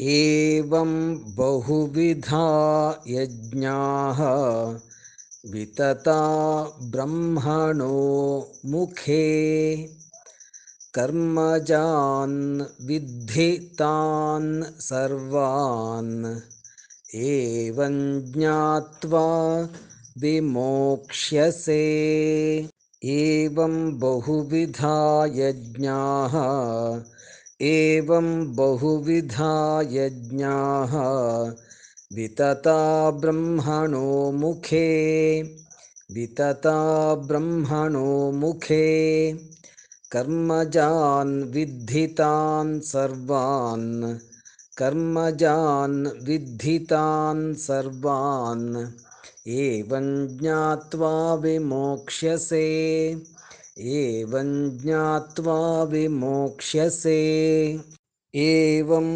एवं बहुविधा यज्ञाः वितता ब्रह्मणो मुखे कर्मजान् विद्धि तान् सर्वान् एवं ज्ञात्वा विमोक्ष्यसे। एवं बहुविधा यज्ञाः वितता ब्रह्मणो मुखे कर्मजान् विद्धि तान् सर्वान् एवं ज्ञात्वा विमोक्ष्यसे। एवं